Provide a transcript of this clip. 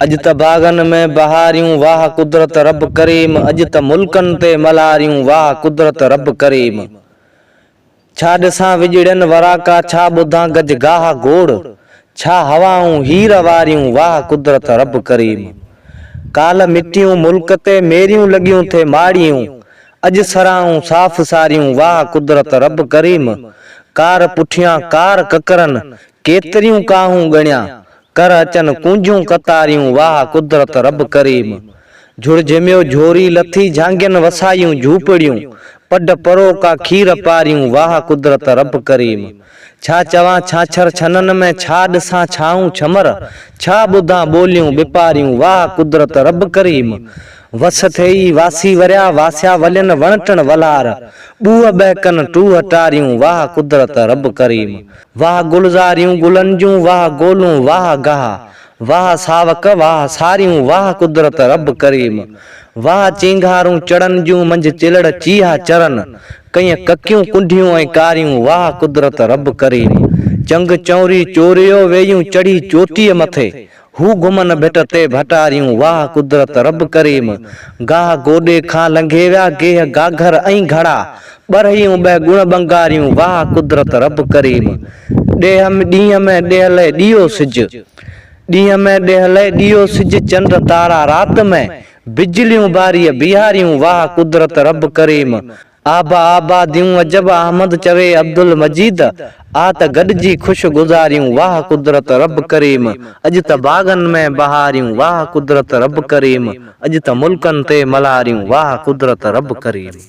अज त बागन में बहारियूं वाह कुदरत रब करीम। अज त मुल्कन ते मल्हारियूं वाह कुदरत रब करीम। छा ॾिसां विजड़न वराका छा ॿुधां गज गाह गोड़। छा हवाऊं हीर वारियूं वाह कुदरत रब करीम। काल मिट्टियूं मुल्क ते मेरियूं लॻियूं थे माड़ियूं। अज सराऊं साफ़ सारियूं वाह कुदरत रब करीम। कार पुठियां कार ककरन केतरियूं काहूं गणिया। कर अचन कुंजूं कतारियूं वाह कुदरत रब करीम। झुड़ जमियो झोरी लथी झांगियन वसायूं झूपड़ियूं। पड परो का खीर पारियूं वाह कुदरत रब करीम। छा चवां छाछर छनन में छा ॾिसां छाऊं छमर। छा ॿुधां ॿोलियूं ॿिपारियूं वाह कुदरत रब करीम। वस थेई वासी वरिया वास्या वलियन वणटण वलार। ॿूह बहकन टूह टारियूं वाह कुदरत रब करीम। वाह गुलज़ारियूं गुलन जूं वाह गोलूं वाह गाह। वाह सावक वाह सारियूं वाह कुदरत रब करीम। वाह चिंगारूं चढ़न जूं मंझ चिलड़ चीहा चरन। कई ककियूं कुंडियूं ऐं कारियूं वाह कुदरत रब करीम। चंग चौरी चोरियो वेयूं चढ़ी चोटीअ मथे। हू घुमन भिट ते भटारियूं वाह कुदरत रब करीम। गाह गोॾे खां लंघे विया गेह गाघर ऐं घड़ा। ॿरहियूं ॿ गुण बंगारियूं वाह कुदरत रब करीम। ॾींहं में ॾेहले ॾियो सिज। ॾींहं में ॾेहले ॾियो सिज चंड तारा रात में। बिजलियूं बारीअ बिहारियूं वाह कुदरत रब करीम। आबा आबादियूं अजब अहमद चवे अब्दुल मजीद। आ त गॾजी खुश गुज़ारियूं वाह कुदरत रब करीम। अज त बागन में बहारियूं वाह कुदरत रब करीम। अज त मुल्कन ते मल्हारियूं वाह कुदरत रब करीम।